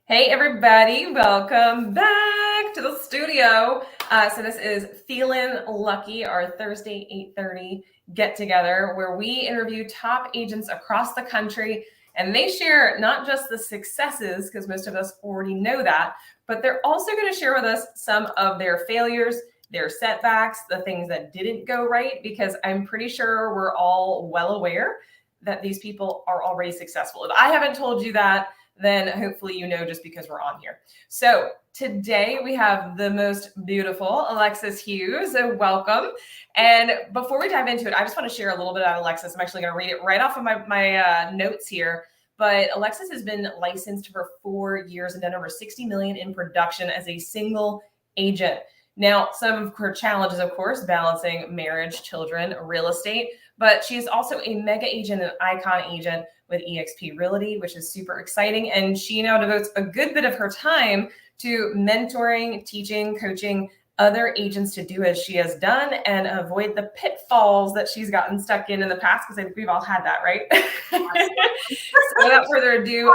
Hey everybody, welcome back to the studio. So this is Feelin Lucky, our Thursday 8:30 get together where we interview top agents across the country and they share not just the successes, because most of us already know that, but they're also going to share with us some of their failures, their setbacks, the things that didn't go right, because I'm pretty sure we're all well aware that these people are already successful. If I haven't told you that, then hopefully you know just because we're on here. So today we have the most beautiful Alexis Hughes. So welcome. And before we dive into it, I just want to share a little bit about Alexis. I'm actually going to read it right off of my notes here. But Alexis has been licensed for 4 years and done over 60 million in production as a single agent. Now, some of her challenges, of course, balancing marriage, children, real estate, but she's also a mega agent and icon agent with eXp Realty, which is super exciting. And she now devotes a good bit of her time to mentoring, teaching, coaching other agents to do as she has done and avoid the pitfalls that she's gotten stuck in the past, because I think we've all had that, right? So without further ado,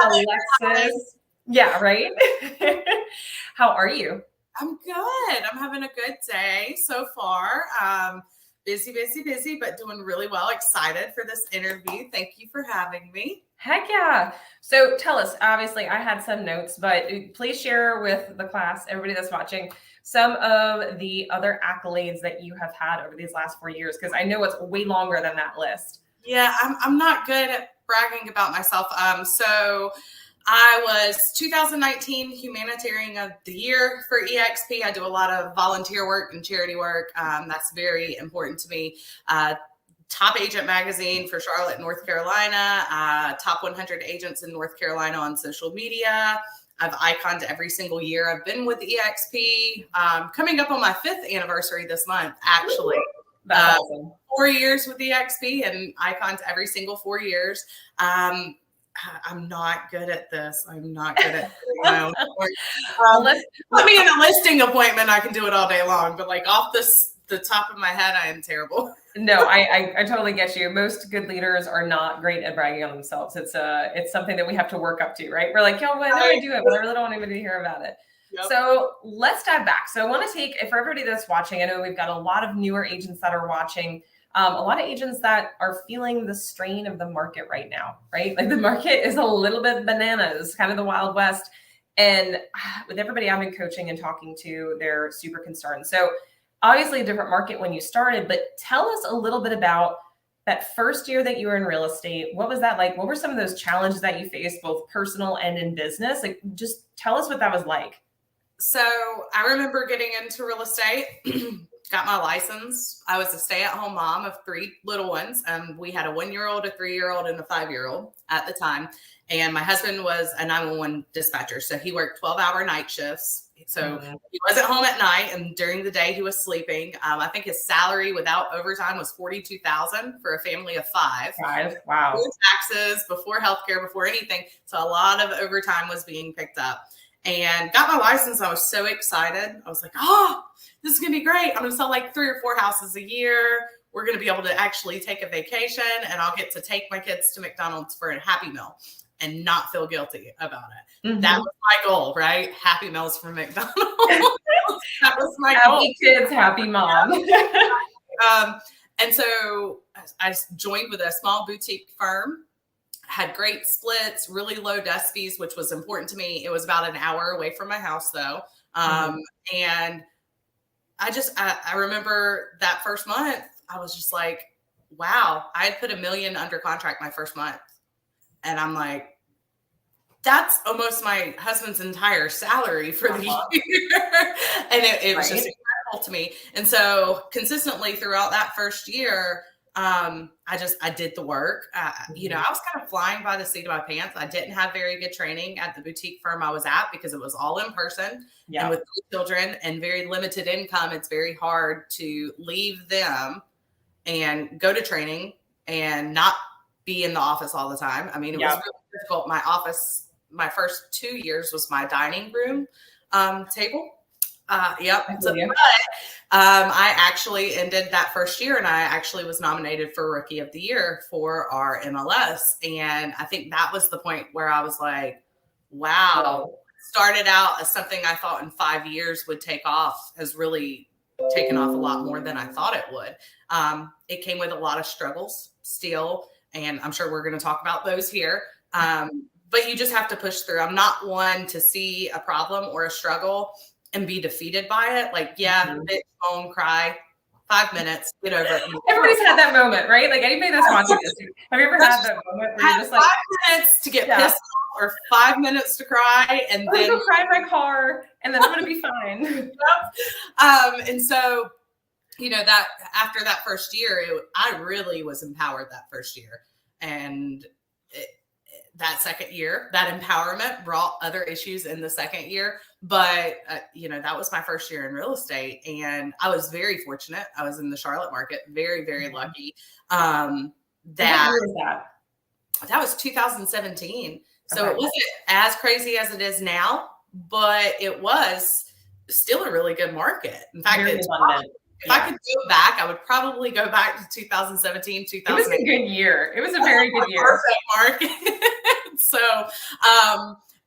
Alexis. Yeah, right? How are you? I'm good. I'm having a good day so far. Busy, but doing really well. Excited for this interview. Thank you for having me. Heck yeah. So tell us, obviously I had some notes, but please share with the class, everybody that's watching, some of the other accolades that you have had over these last 4 years, because I know it's way longer than that list. Yeah, I'm not good at bragging about myself. So I was 2019 Humanitarian of the Year for eXp. I do a lot of volunteer work and charity work. That's very important to me. Top Agent Magazine for Charlotte, North Carolina. Top 100 agents in North Carolina on social media. I've iconed every single year I've been with eXp. Coming up on my 5th anniversary this month, actually. That's awesome. 4 years with eXp and iconed every single 4 years. I'm not good at this. I'm not good at my own work. Put me in a listing appointment. I can do it all day long, but like off the top of my head, I am terrible. No, I totally get you. Most good leaders are not great at bragging on themselves. It's something that we have to work up to, right? We're like, yo, I know I do it, but I really don't want anybody to hear about it. Yep. So let's dive back. So I want to take, for everybody that's watching, I know we've got a lot of newer agents that are watching. A lot of agents that are feeling the strain of the market right now, right? Like the market is a little bit bananas, kind of the Wild West. And with everybody I've been coaching and talking to, they're super concerned. So obviously a different market when you started, but tell us a little bit about that first year that you were in real estate. What was that like? What were some of those challenges that you faced, both personal and in business? Like, just tell us what that was like. So I remember getting into real estate. Got my license. I was a stay-at-home mom of 3 little ones. We had a 1-year-old, a 3-year-old, and a 5-year-old at the time. And my husband was a 911 dispatcher. So he worked 12-hour night shifts. So he wasn't home at night, and during the day he was sleeping. I think his salary without overtime was $42,000 for a family of 5. Wow. Before taxes, before healthcare, before anything. So a lot of overtime was being picked up. And got my license. I was so excited. I was like, oh, this is going to be great. I'm going to sell like 3 or 4 houses a year. We're going to be able to actually take a vacation, and I'll get to take my kids to McDonald's for a Happy Meal and not feel guilty about it. Mm-hmm. That was my goal, right? Happy Meals from McDonald's. That was my goal. Happy kids, happy mom. And so I joined with a small boutique firm. Had great splits, really low desk fees, which was important to me. It was about an hour away from my house though. And I remember that first month, I was just like, wow, I had put $1 million under contract my first month. And I'm like, that's almost my husband's entire salary for the year. And it was just incredible to me. And so consistently throughout that first year, I did the work. You know, I was kind of flying by the seat of my pants. I didn't have very good training at the boutique firm I was at because it was all in person and with 3 children and very limited income. It's very hard to leave them and go to training and not be in the office all the time. I mean, it was really difficult. My office, my first 2 years was my dining room table. I actually ended that first year and I actually was nominated for Rookie of the Year for our MLS. And I think that was the point where I was like, wow, started out as something I thought in 5 years would take off has really taken off a lot more than I thought it would. It came with a lot of struggles still, and I'm sure we're going to talk about those here. But you just have to push through. I'm not one to see a problem or a struggle and be defeated by it. Like, bitch, moan, cry, 5 minutes, get over it. Everybody's had that moment, right? Like anybody that's watching this, have you ever had that moment where you're just like 5 minutes to get pissed off or 5 minutes to cry, and then go cry in my car, and then I'm gonna be fine. And so, that after that first year, I really was empowered that first year, and that second year, that empowerment brought other issues in the second year. But, that was my first year in real estate, and I was very fortunate. I was in the Charlotte market, very, very lucky. That was 2017. So it wasn't as crazy as it is now, but it was still a really good market. In fact, if I could go back, I would probably go back to 2017, 2018. It was a good year. It was a very good year. Perfect market. So,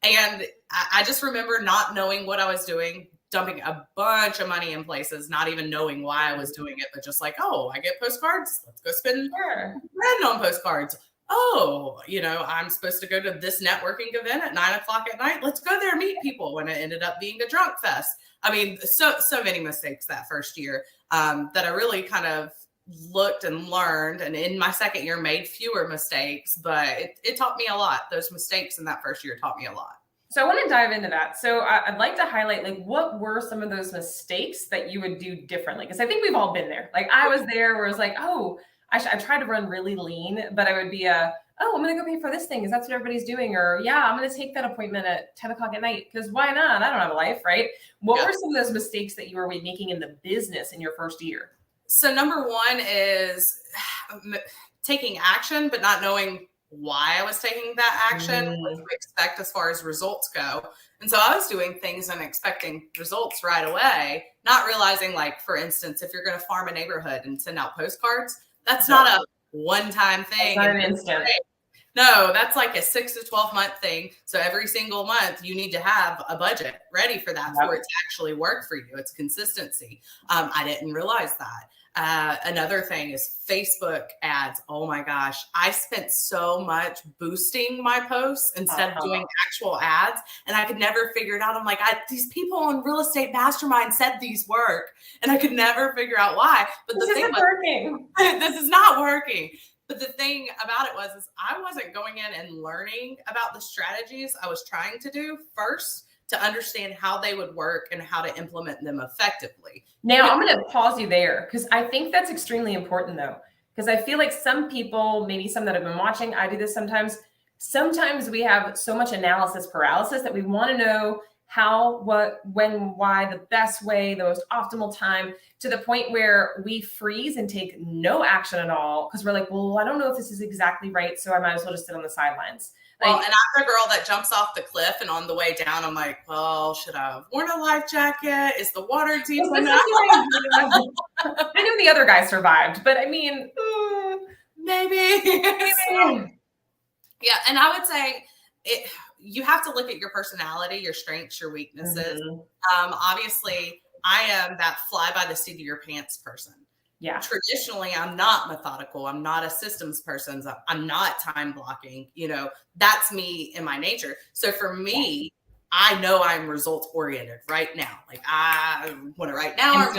and I just remember not knowing what I was doing, dumping a bunch of money in places, not even knowing why I was doing it, but just like, oh, I get postcards. Let's go spend $1,000 on postcards. Oh, I'm supposed to go to this networking event at 9:00 at night. Let's go there and meet people. When it ended up being a drunk fest. I mean, so many mistakes that first year that I really kind of looked and learned. And in my second year, made fewer mistakes, but it taught me a lot. Those mistakes in that first year taught me a lot. So I want to dive into that. So I'd like to highlight, like, what were some of those mistakes that you would do differently? Because I think we've all been there. Like, I was there where it was like, oh, I tried to run really lean, but I would be I'm going to go pay for this thing because that's what everybody's doing. Or, I'm going to take that appointment at 10:00 at night because why not? I don't have a life, right? What were some of those mistakes that you were making in the business in your first year? So number one is taking action, but not knowing why I was taking that action, what to expect as far as results go. And so I was doing things and expecting results right away, not realizing, like, for instance, if you're going to farm a neighborhood and send out postcards, that's not a one-time thing. Not an instant. No, that's like a 6 to 12 month thing. So every single month you need to have a budget ready for that for it to actually work for you. It's consistency. I didn't realize that. Another thing is Facebook ads. Oh my gosh. I spent so much boosting my posts instead of doing actual ads. And I could never figure it out. I'm like, these people on Real Estate Mastermind said these work. And I could never figure out why. But this isn't working. This is not working. But the thing about it is I wasn't going in and learning about the strategies I was trying to do first to understand how they would work and how to implement them effectively. Now, I'm going to pause you there because I think that's extremely important, though, because I feel like some people, maybe some that have been watching, I do this sometimes we have so much analysis paralysis that we want to know how, what, when, why, the best way, the most optimal time, to the point where we freeze and take no action at all because we're like, well, I don't know if this is exactly right, so I might as well just sit on the sidelines. Well, and I'm the girl that jumps off the cliff, and on the way down, I'm like, well, should I have worn a life jacket? Is the water deep enough? I knew the other guy survived, but I mean, maybe. Yeah, and I would say you have to look at your personality, your strengths, your weaknesses. Obviously, I am that fly by the seat of your pants person. Yeah. Traditionally, I'm not methodical. I'm not a systems person. I'm not time blocking. That's me in my nature. So for me, I know I'm results oriented right now. Like, I want to right now.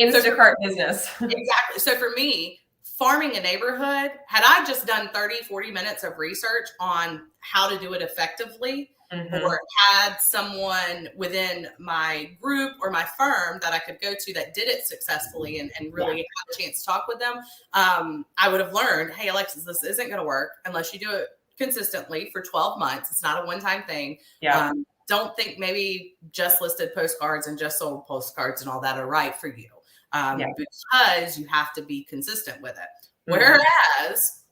Instacart business. Exactly. So for me, farming a neighborhood, had I just done 30, 40 minutes of research on how to do it effectively, or had someone within my group or my firm that I could go to that did it successfully and really have a chance to talk with them, I would have learned, hey, Alexis, this isn't going to work unless you do it consistently for 12 months. It's not a one-time thing. Yeah. Don't think maybe just listed postcards and just sold postcards and all that are right for you. Because you have to be consistent with it. Whereas,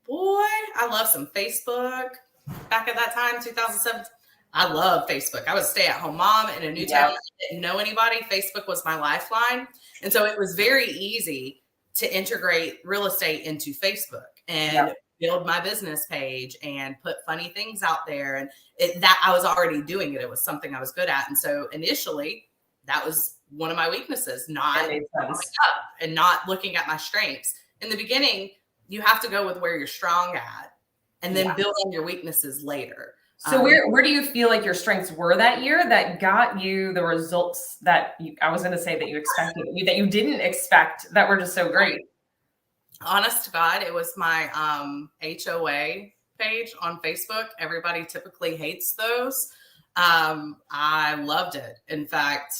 boy, I love some Facebook. Back at that time, 2007, I love Facebook. I was a stay-at-home mom in a new town. I didn't know anybody. Facebook was my lifeline. And so it was very easy to integrate real estate into Facebook. And build my business page and put funny things out there. And that I was already doing it. It was something I was good at. And so initially that was one of my weaknesses, not and not looking at my strengths. In the beginning, you have to go with where you're strong at and then build on your weaknesses later. So where do you feel like your strengths were that year that got you the results that I was going to say that you expected, that you didn't expect, that were just so great? Honest to God, it was my HOA page on Facebook. Everybody typically hates those. I loved it. In fact,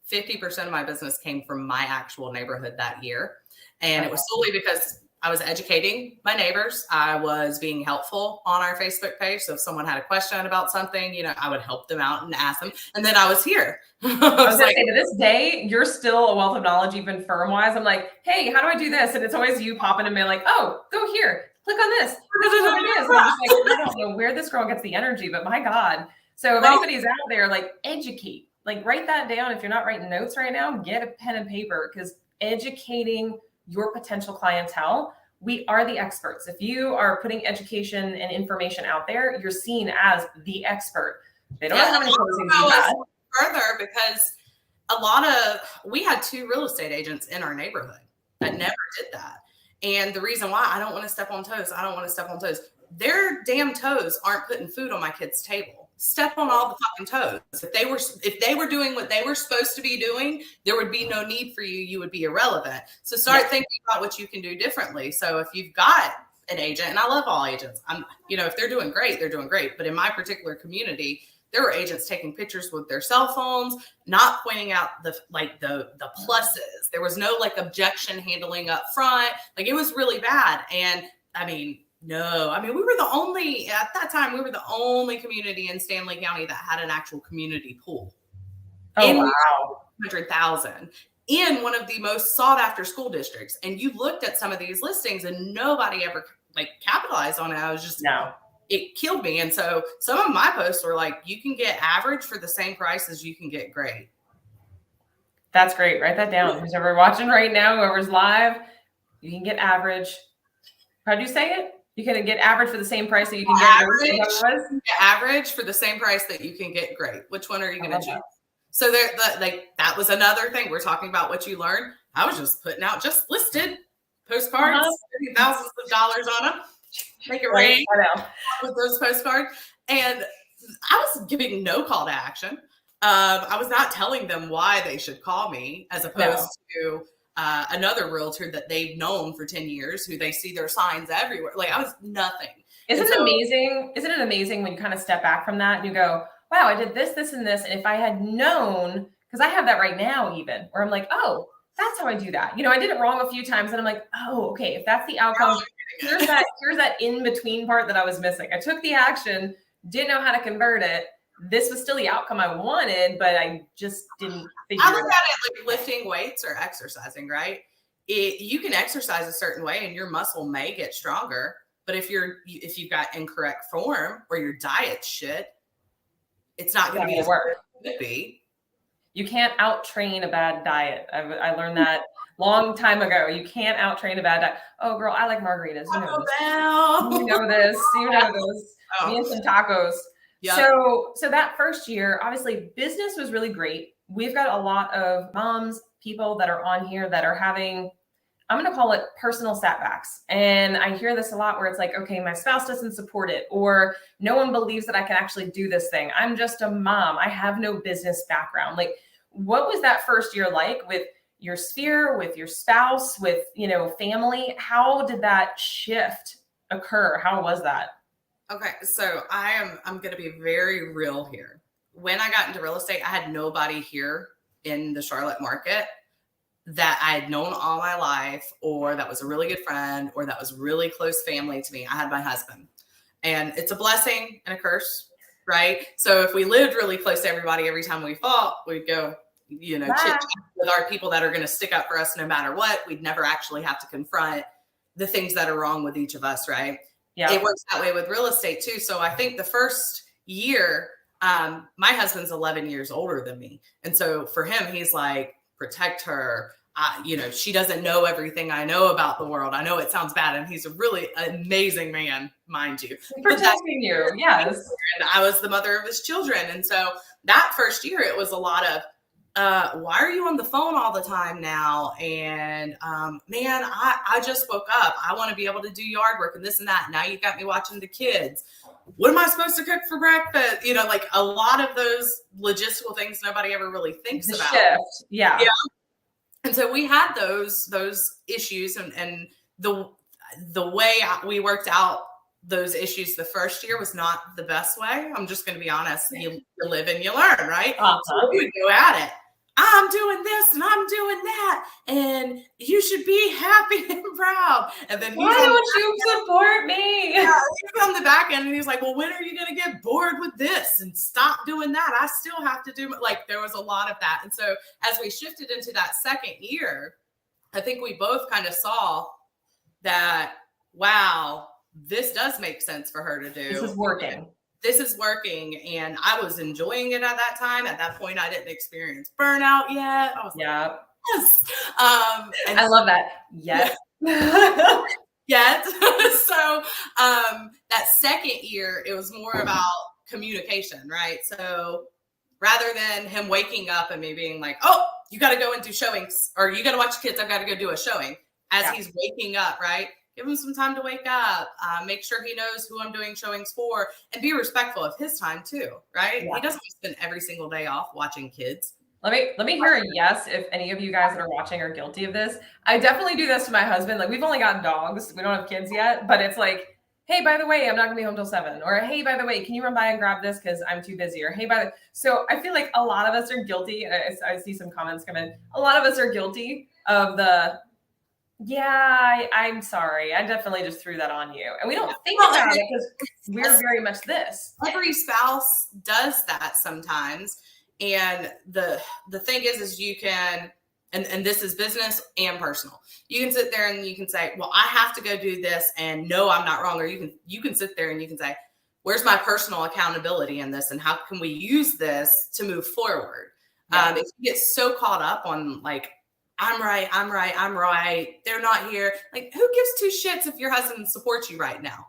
50% of my business came from my actual neighborhood that year. And it was solely because I was educating my neighbors. I was being helpful on our Facebook page. So if someone had a question about something, I would help them out and ask them. And then I was here. I was going to say, to this day, you're still a wealth of knowledge, even firm-wise. I'm like, hey, how do I do this? And it's always you popping in and being like, oh, go here. Click on this. This is what it is. And I'm just like, I don't know where this girl gets the energy, but my God. So if anybody's out there, like, educate. Like, write that down. If you're not writing notes right now, get a pen and paper, because educating your potential clientele, we are the experts. If you are putting education and information out there, you're seen as the expert. They don't know how many closings you had. Further, because we had 2 real estate agents in our neighborhood that never did that. And the reason why, I don't want to step on toes. Their damn toes aren't putting food on my kids' table. Step on all the fucking toes. If they were doing what they were supposed to be doing, there would be no need for you. You would be irrelevant. So start thinking about what you can do differently. So if you've got an agent, and I love all agents, if they're doing great, they're doing great. But in my particular community, there were agents taking pictures with their cell phones, not pointing out the pluses. There was no objection handling up front. It was really bad. And we were the only, at that time, we were the only community in Stanley County that had an actual community pool. Oh, wow. 100,000 in one of the most sought after school districts. And you looked at some of these listings and nobody ever capitalized on it. I was just, it killed me. And so some of my posts were like, you can get average for the same price as you can get great. That's great. Write that down. Who's ever watching right now, whoever's live, you can get average. How'd you say it? You can get average for the same price that you can get average for the same price that you can get great. Which one are you going to choose? So that was another thing. We're talking about what you learned. I was just putting out just listed postcards, thousands of dollars on them. Make it rain with those postcards. And I was giving no call to action. I was not telling them why they should call me, as opposed to another realtor that they've known for 10 years, who they see their signs everywhere. I was nothing. Isn't it amazing? Isn't it amazing when you kind of step back from that and you go, wow, I did this, this, and this. And if I had known, because I have that right now, even where I'm like, oh, that's how I do that. I did it wrong a few times and I'm like, oh, okay. If that's the outcome, here's that in between part that I was missing. I took the action, didn't know how to convert it. This was still the outcome I wanted, but I just didn't figure it out. I look at it like lifting weights or exercising, right? You can exercise a certain way and your muscle may get stronger, but if you've got incorrect form or your diet's shit, it's not going to be as good as it could be. You can't out-train a bad diet. I learned that long time ago. You can't out-train a bad diet. Oh, girl, I like margaritas. You know this. You know this. Me and some tacos. Yep. So that first year, obviously, business was really great. We've got a lot of moms, people that are on here that are having, I'm going to call it personal setbacks. And I hear this a lot where it's like, okay, my spouse doesn't support it, or no one believes that I can actually do this thing. I'm just a mom. I have no business background. What was that first year like with your sphere, with your spouse, with, family? How did that shift occur? How was that? Okay, so I'm going to be very real here. When I got into real estate, I had nobody here in the Charlotte market that I had known all my life, or that was a really good friend, or that was really close family to me. I had my husband, and it's a blessing and a curse, right? So if we lived really close to everybody, every time we fought, we'd go, chit chat with our people that are going to stick up for us no matter what. We'd never actually have to confront the things that are wrong with each of us, right? Yeah. It works that way with real estate too. So I think the first year, my husband's 11 years older than me. And so for him, he's like, protect her. she doesn't know everything I know about the world. I know it sounds bad, and he's a really amazing man, mind you. Protecting you, yes. And I was the mother of his children. And so that first year, it was a lot of, why are you on the phone all the time now? And man, I just woke up. I want to be able to do yard work and this and that. Now you got me watching the kids. What am I supposed to cook for breakfast? Like a lot of those logistical things nobody ever really thinks about. Shift. Yeah. And so we had those issues, and the way we worked out those issues the first year was not the best way. I'm just going to be honest. You live and you learn, right? So we would go at it. I'm doing this and I'm doing that, and you should be happy and proud. And then why don't you support me? Yeah, he's on the back end, and he's like, well, when are you going to get bored with this and stop doing that? I still have to do, there was a lot of that. And so as we shifted into that second year, I think we both kind of saw that, wow, this does make sense for her to do. This is working. This is working, and I was enjoying it at that time. At that point, I didn't experience burnout yet. I was like, yes. I love that. Yes. Yet. So that second year, it was more about communication, right? So rather than him waking up and me being like, oh, you got to go and do showings, or you got to watch kids, I've got to go do a showing. As he's waking up, right? Give him some time to wake up, make sure he knows who I'm doing showings for, and be respectful of his time too, right? Yeah. He doesn't spend every single day off watching kids. Let me hear a yes if any of you guys that are watching are guilty of this. I definitely do this to my husband. We've only got dogs. We don't have kids yet, but it's like, hey, by the way, I'm not gonna be home till 7. Or hey, by the way, can you run by and grab this because I'm too busy? Or hey, so I feel like a lot of us are guilty. And I see some comments come in. A lot of us are guilty of the, I'm sorry. I definitely just threw that on you. And we don't think about it because we're very much this. Every spouse does that sometimes. And the thing is you can, and this is business and personal. You can sit there and you can say, well, I have to go do this, and no, I'm not wrong. Or you can sit there and you can say, where's my personal accountability in this? And how can we use this to move forward? If you get so caught up on I'm right. They're not here. Who gives two shits if your husband supports you right now?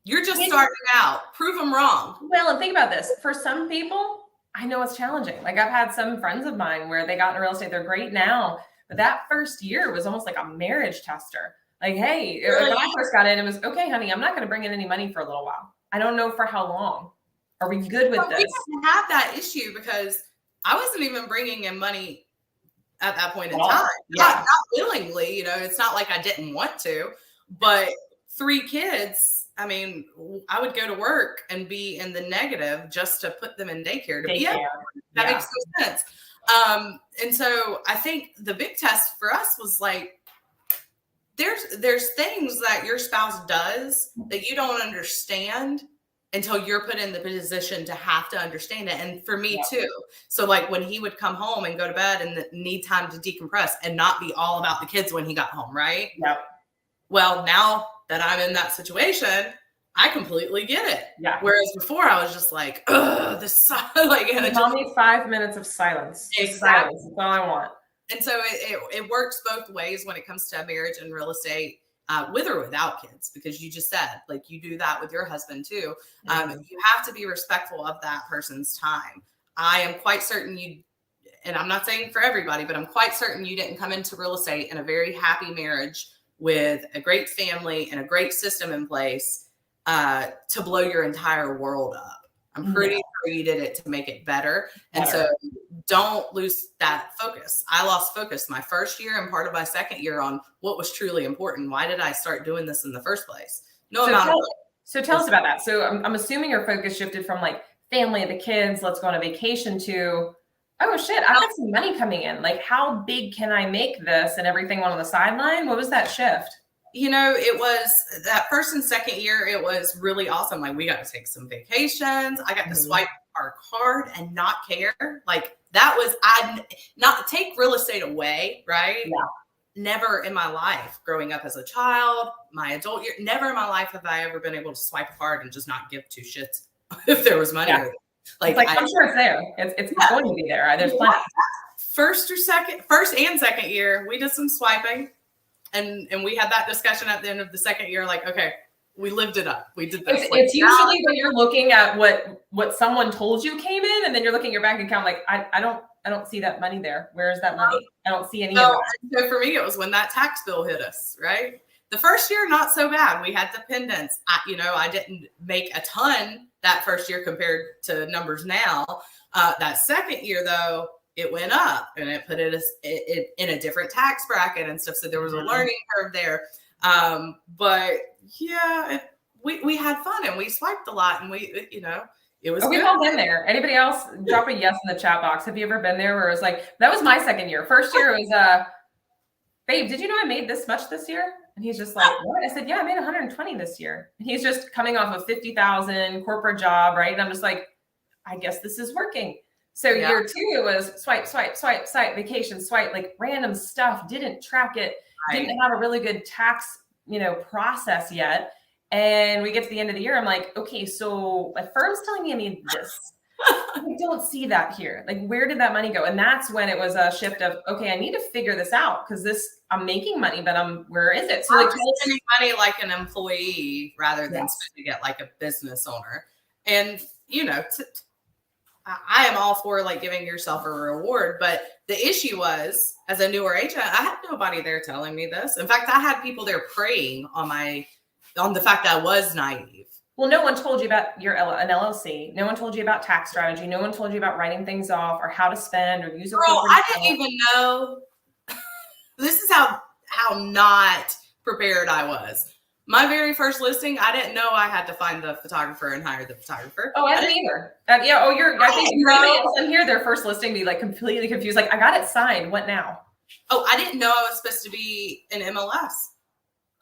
You're just starting out. Prove them wrong. Well, and think about this. For some people, I know it's challenging. I've had some friends of mine where they got into real estate. They're great now. But that first year was almost like a marriage tester. Hey, when I first got in, it was, okay, honey, I'm not going to bring in any money for a little while. I don't know for how long. Are we good with this? We didn't have that issue because I wasn't even bringing in money at that point in time. Not willingly, it's not like I didn't want to, but 3 kids, I would go to work and be in the negative just to put them in daycare to be able. That makes no sense. And so I think the big test for us was there's things that your spouse does that you don't understand until you're put in the position to have to understand it. And for me too. So when he would come home and go to bed and need time to decompress and not be all about the kids when he got home, right? Yep. Well, now that I'm in that situation, I completely get it. Yeah. Whereas before I was just this tell me 5 minutes of silence. Exactly. Silence. That's all I want. And so it works both ways when it comes to marriage and real estate. With or without kids, because you just said you do that with your husband too. You have to be respectful of that person's time. I am quite certain and I'm not saying for everybody, but I'm quite certain you didn't come into real estate in a very happy marriage with a great family and a great system in place to blow your entire world up. I'm pretty sure you did it to make it better. And so don't lose that focus. I lost focus my first year and part of my second year on what was truly important. Why did I start doing this in the first place? So tell us about that. So I'm assuming your focus shifted from family, the kids, let's go on a vacation to, oh shit, I got some money coming in. How big can I make this and everything went on the sideline? What was that shift? It was that first and second year, it was really awesome. We got to take some vacations. I got to swipe our card and not care. That was, I'd not take real estate away, right? Yeah. Never in my life growing up as a child, my adult year, never in my life have I ever been able to swipe a card and just not give two shits if there was money. Yeah. I'm sure it's there. It's going to be there. There's plenty. first and second year, we did some swiping, and we had that discussion at the end of the second year, like, okay, we lived it up. We did this. It's usually when you're looking at what someone told you came in, and then you're looking at your bank account like, I don't see that money there. Where is that money? I don't see any of that. So for me, it was when that tax bill hit us, right? The first year, not so bad. We had dependents. I didn't make a ton that first year compared to numbers now. That second year, though, it went up, and it put it in a different tax bracket and stuff. So there was a learning curve there. But yeah, we had fun, and we swiped a lot, and it was. We've all been there. Anybody else? Drop a yes in the chat box. Have you ever been there where it was like, that was my second year. First year it was, babe, did you know I made this much this year? And he's just like, what? I said, yeah, I made 120 this year. And he's just coming off of 50,000 corporate job, right? And I'm just like, I guess this is working. So year two, it was swipe, vacation, swipe, like random stuff, didn't track it, didn't have a really good tax, process yet. And we get to the end of the year, I'm like, okay, so my firm's telling me I need this. I don't see that here. Like, where did that money go? And that's when it was a shift of, okay, I need to figure this out, because I'm making money, but where is it? So I'm spending money like an employee rather than spending it like a business owner. And, I am all for like giving yourself a reward, but the issue was, as a newer agent, I had nobody there telling me this. In fact, I had people there preying on the fact that I was naive. Well, no one told you about an LLC. No one told you about tax strategy. No one told you about writing things off or how to spend or use a Girl, I didn't even know. This is how not prepared I was. My very first listing, I didn't know I had to find the photographer and hire the photographer. Oh, I didn't either. I think everybody else in here, their first listing be like completely confused. Like, I got it signed. What now? Oh, I didn't know I was supposed to be in MLS.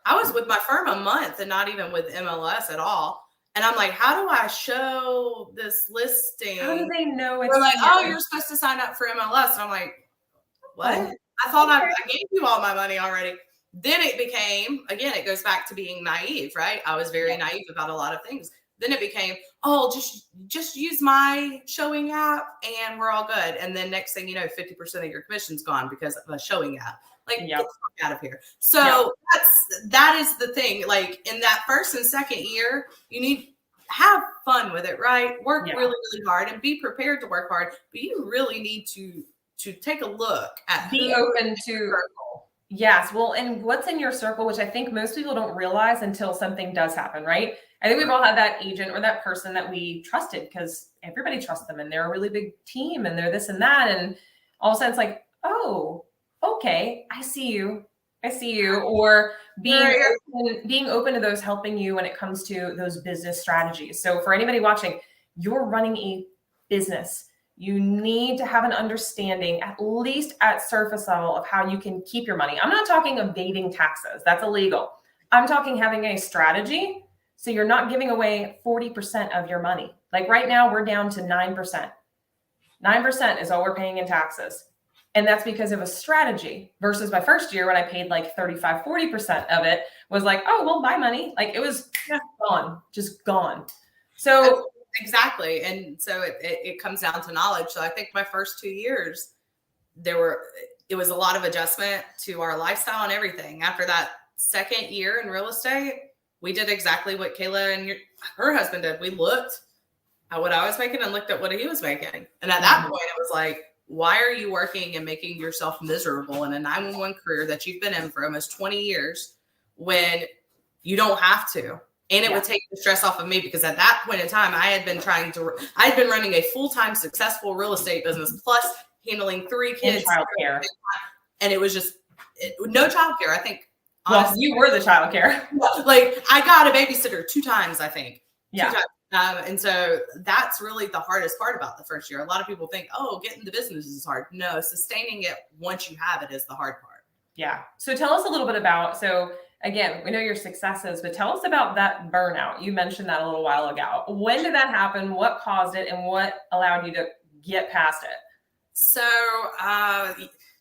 I was with my firm a month and not even with MLS at all. And I'm like, how do I show this listing? How do they know it's They're like, oh, you're supposed to sign up for MLS. And I'm like, what? Oh, I thought I gave you all my money already. Then it became, again, it goes back to being naive, right? I was very naive about a lot of things. Then it became, oh, just use my showing app and we're all good. And then next thing you know, 50% of your commission's gone because of a showing app. Like, get the fuck out of here. So that is the thing. Like, in that first and second year, you need to have fun with it, right? Work really, really hard and be prepared to work hard. But you really need to take a look at be open to. Yes. Well, and what's in your circle, which I think most people don't realize until something does happen, right? I think we've all had that agent or that person that we trusted because everybody trusts them and they're a really big team and they're this and that. And all of a sudden it's like, oh, okay, I see you. Or being open to those helping you when it comes to those business strategies. So for anybody watching, you're running a business. You need to have an understanding, at least at surface level, of how you can keep your money. I'm not talking evading taxes. That's illegal. I'm talking having a strategy so you're not giving away 40% of your money. Like right now, we're down to 9%. 9% is all we're paying in taxes. And that's because of a strategy versus my first year when I paid like 35, 40% of it was like, oh, well, my money. Like it was gone, just gone. So exactly. And so it comes down to knowledge. So I think my first 2 years, it was a lot of adjustment to our lifestyle and everything. After that second year in real estate, we did exactly what Kayla and her husband did. We looked at what I was making and looked at what he was making. And at that point, it was like, why are you working and making yourself miserable in a 911 career that you've been in for almost 20 years when you don't have to? And it would take the stress off of me because at that point in time, I had been running a full-time successful real estate business plus handling 3 kids. Childcare. And it was just no childcare. I think. Honestly, well, you were the childcare. Like I got a babysitter 2 times, I think. Yeah. 2 times. And so that's really the hardest part about the first year. A lot of people think, oh, getting the business is hard. No, sustaining it once you have it is the hard part. Yeah. So tell us a little bit about, again, we know your successes, but tell us about that burnout. You mentioned that a little while ago. When did that happen? What caused it? And what allowed you to get past it? So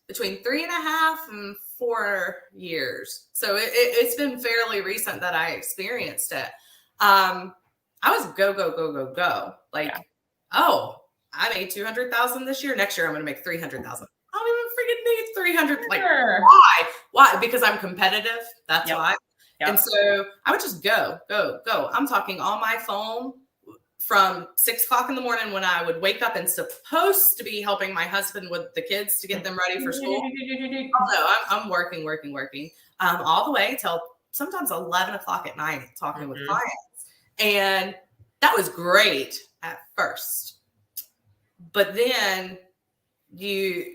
between 3.5 and 4 years. So it's been fairly recent that I experienced it. I was go. Like, oh, I made 200,000 this year. Next year, I'm going to make 300,000. I need 300. Like, Sure. why? Because I'm competitive. That's why. Yep. And so I would just go. I'm talking on my phone from 6 o'clock in the morning when I would wake up and supposed to be helping my husband with the kids to get them ready for school. Although I'm working, all the way till sometimes 11 o'clock at night talking with clients. And that was great at first. But then you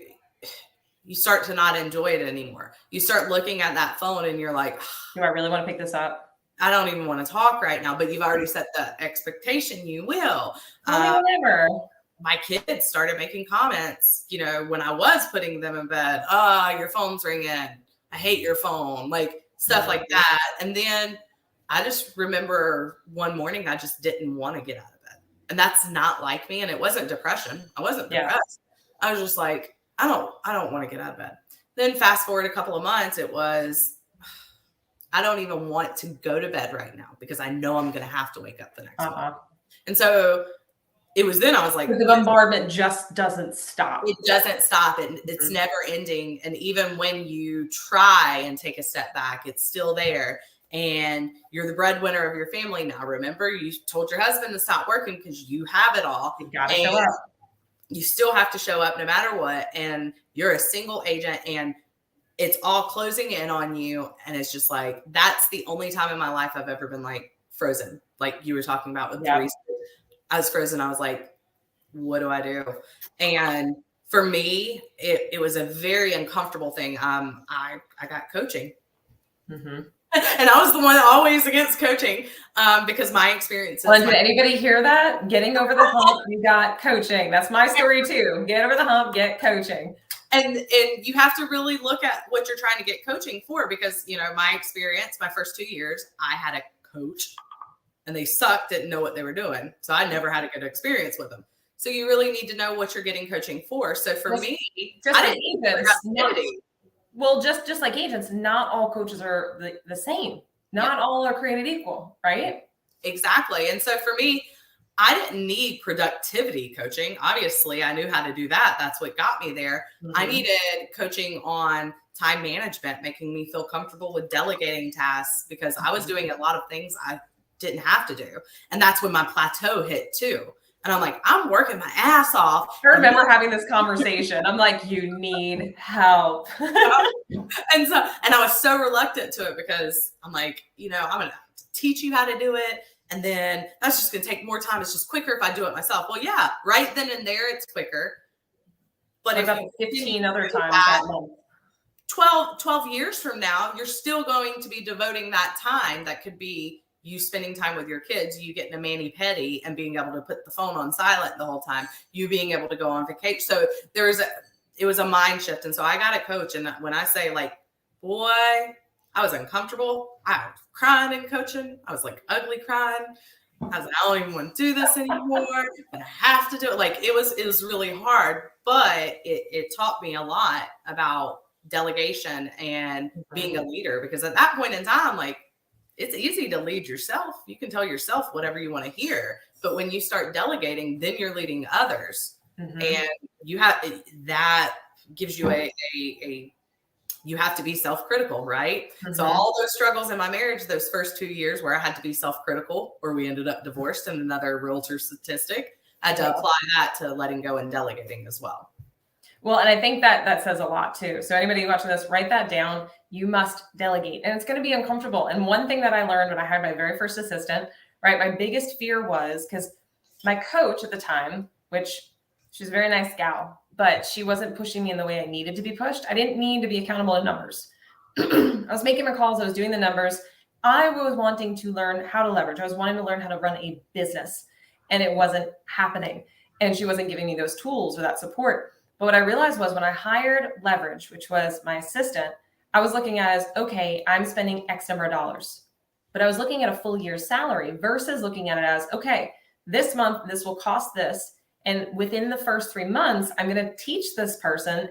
start to not enjoy it anymore. You start looking at that phone and you're like, do I really want to pick this up? I don't even want to talk right now, but you've already set the expectation you will. Whatever. My kids started making comments, when I was putting them in bed, your phone's ringing. I hate your phone, like stuff like that. And then I just remember one morning, I just didn't want to get out of bed. And that's not like me. And it wasn't depression. I wasn't depressed. I was just like, I don't want to get out of bed. Then fast forward a couple of months, it was, I don't even want to go to bed right now because I know I'm going to have to wake up the next morning. And so it was then I was like, the bombardment just doesn't stop. It doesn't stop. It's never ending. And even when you try and take a step back, it's still there. And you're the breadwinner of your family now. Remember, you told your husband to stop working because you have it all. You got to show up. You still have to show up no matter what. And you're a single agent and it's all closing in on you. And it's just like, that's the only time in my life I've ever been like frozen. Like you were talking about with the research. I was frozen. I was like, what do I do? And for me, it was a very uncomfortable thing. I got coaching. And I was the one always against coaching because my experiences. Well, did anybody hear that? Getting over the hump, you got coaching. That's my story too. Get over the hump, get coaching. And you have to really look at what you're trying to get coaching for because, my experience, my first 2 years, I had a coach and they sucked, didn't know what they were doing. So I never had a good experience with them. So you really need to know what you're getting coaching for. So for me, I didn't just like agents, not all coaches are the same. Not all are created equal, right? Exactly. And so for me, I didn't need productivity coaching. Obviously, I knew how to do that. That's what got me there. I needed coaching on time management, making me feel comfortable with delegating tasks because I was doing a lot of things I didn't have to do. And that's when my plateau hit too. And I'm like, I'm working my ass off. I remember having this conversation. I'm like, you need help. And I was so reluctant to it because I'm like, I'm going to teach you how to do it. And then that's just going to take more time. It's just quicker if I do it myself. Well, yeah, right then and there, it's quicker. But if about 15 other times that month? 12 years from now, you're still going to be devoting that time. That could be you spending time with your kids, you getting a mani-pedi and being able to put the phone on silent the whole time, you being able to go on vacation. So it was a mind shift. And so I got a coach. And when I say like, boy, I was uncomfortable. I was crying in coaching. I was like ugly crying. I was like, I don't even want to do this anymore, but I have to do it. Like it was really hard, but it taught me a lot about delegation and being a leader because at that point in time, like it's easy to lead yourself. You can tell yourself whatever you want to hear, but when you start delegating, then you're leading others and you have, that gives you you have to be self-critical, right? So all those struggles in my marriage, those first 2 years where I had to be self-critical, where we ended up divorced and another realtor statistic, I had to apply that to letting go and delegating as well. Well, and I think that says a lot too. So anybody watching this, write that down. You must delegate and it's going to be uncomfortable. And one thing that I learned when I hired my very first assistant, right? My biggest fear was because my coach at the time, which she's a very nice gal, but she wasn't pushing me in the way I needed to be pushed. I didn't need to be accountable to numbers. I was making my calls. I was doing the numbers. I was wanting to learn how to leverage. I was wanting to learn how to run a business and it wasn't happening. And she wasn't giving me those tools or that support. But what I realized was when I hired Leverage, which was my assistant, I was looking at as, okay, I'm spending X number of dollars. But I was looking at a full year's salary versus looking at it as, okay, this month, this will cost this. And within the first 3 months, I'm going to teach this person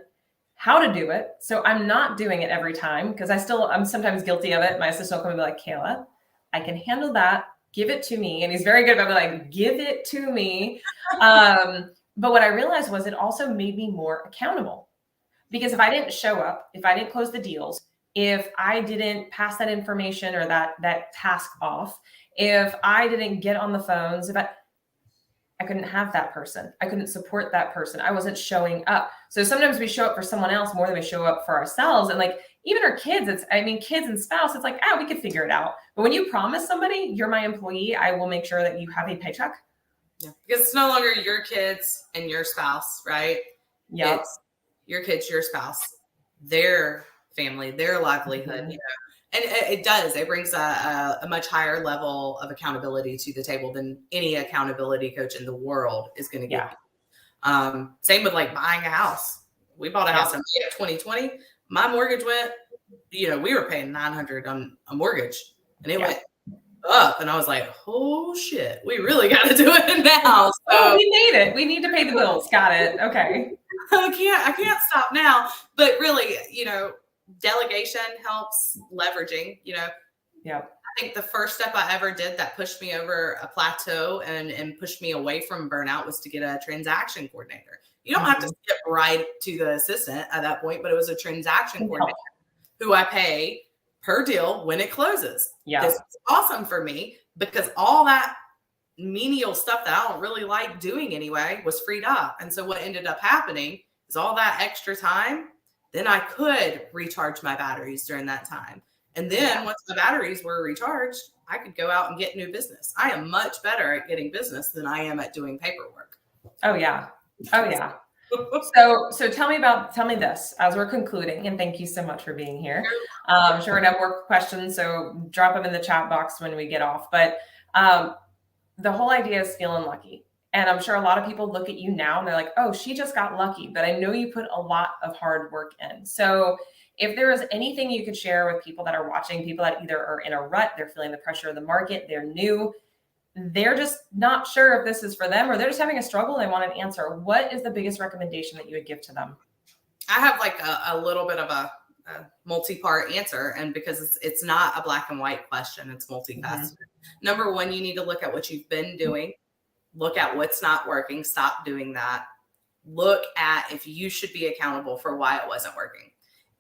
how to do it. So I'm not doing it every time because I'm sometimes guilty of it. My assistant will come and be like, Kayla, I can handle that. Give it to me. And he's very good about like, give it to me. But what I realized was it also made me more accountable Because if I didn't show up, if I didn't close the deals, if I didn't pass that information or that task off, if I didn't get on the phones, if I couldn't have that person. I couldn't support that person. I wasn't showing up. So sometimes we show up for someone else more than we show up for ourselves. And like, even our kids, kids and spouse, it's like, we could figure it out. But when you promise somebody, you're my employee, I will make sure that you have a paycheck. Yeah. Because it's no longer your kids and your spouse, right? Yeah. It's your kids, your spouse, their family, their livelihood, you know. And it does. It brings a much higher level of accountability to the table than any accountability coach in the world is going to give you. Same with like buying a house. We bought a house in May of 2020. My mortgage went, we were paying $900 on a mortgage, and it went up. And I was like, oh shit, we really got to do it now. So we made it. We need to pay the bills. Got it. Okay. I can't stop now. But really, delegation helps, leveraging, I think the first step I ever did that pushed me over a plateau and pushed me away from burnout was to get a transaction coordinator. You don't have to skip right to the assistant at that point, but it was a transaction coordinator who I pay per deal when it closes. Yeah. This is awesome for me because all that menial stuff that I don't really like doing anyway was freed up. And so what ended up happening is all that extra time, then I could recharge my batteries during that time. And then once the batteries were recharged, I could go out and get new business. I am much better at getting business than I am at doing paperwork. Oh yeah. So tell me this as we're concluding, and thank you so much for being here. I'm sure we're gonna have more questions, so drop them in the chat box when we get off. But the whole idea is feeling lucky. And I'm sure a lot of people look at you now and they're like, oh, she just got lucky. But I know you put a lot of hard work in. So if there is anything you could share with people that are watching, people that either are in a rut, they're feeling the pressure of the market, they're new, they're just not sure if this is for them, or they're just having a struggle and they want an answer, what is the biggest recommendation that you would give to them? I have like a little bit of a multi-part answer, and because it's not a black and white question, it's multifaceted. Number one, you need to look at what you've been doing, look at what's not working, stop doing that, look at if you should be accountable for why it wasn't working.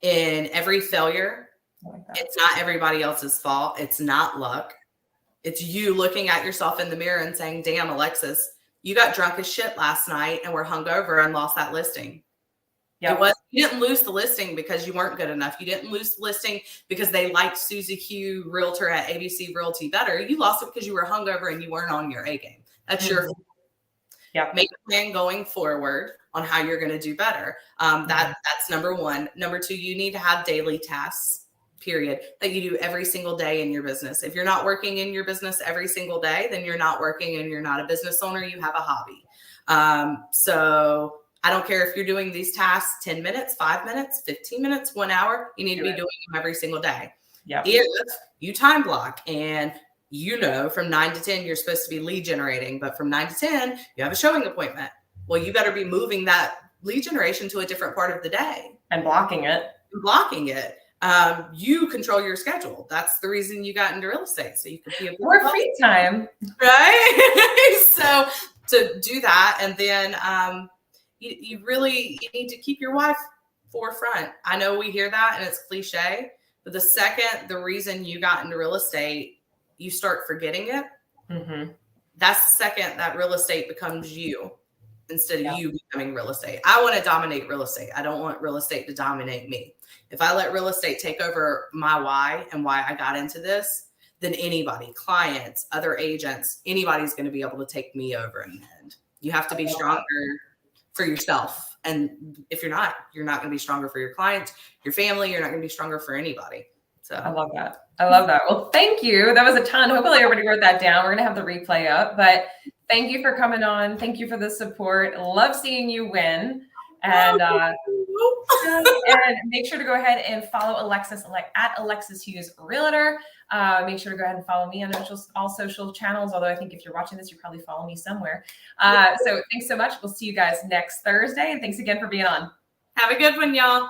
In every failure, it's not everybody else's fault. It's not luck. It's you looking at yourself in the mirror and saying, damn, Alexis, you got drunk as shit last night and were hungover and lost that listing. You didn't lose the listing because you weren't good enough. You didn't lose the listing because they liked Susie Q, realtor at ABC Realty better. You lost it because you were hungover and you weren't on your A game. That's your make a plan going forward on how you're going to do better. That's number one. Number two, you need to have daily tasks, period, that you do every single day in your business. If you're not working in your business every single day, then you're not working and you're not a business owner. You have a hobby. So I don't care if you're doing these tasks 10 minutes, 5 minutes, 15 minutes, 1 hour, you need to be doing them every single day. If you time block and from 9 to 10, you're supposed to be lead generating, but from 9 to 10, you have a showing appointment. Well, you better be moving that lead generation to a different part of the day. And blocking it. You control your schedule. That's the reason you got into real estate. So you could be more free time. Right? So to do that, and then you need to keep your why forefront. I know we hear that and it's cliche, but the reason you got into real estate, you start forgetting it. That's the second that real estate becomes you instead of you becoming real estate. I want to dominate real estate. I don't want real estate to dominate me. If I let real estate take over my why and why I got into this, then anybody, clients, other agents, anybody's going to be able to take me over in the end. You have to be stronger for yourself. And if you're not going to be stronger for your clients, your family, you're not going to be stronger for anybody. So I love that. Well, thank you. That was a ton. Hopefully everybody wrote that down. We're going to have the replay up, but thank you for coming on. Thank you for the support. Love seeing you win. And, and make sure to go ahead and follow Alexis at Alexis Hughes Realtor. Make sure to go ahead and follow me on all social channels. Although I think if you're watching this, you probably follow me somewhere. So thanks so much. We'll see you guys next Thursday. And thanks again for being on. Have a good one, y'all.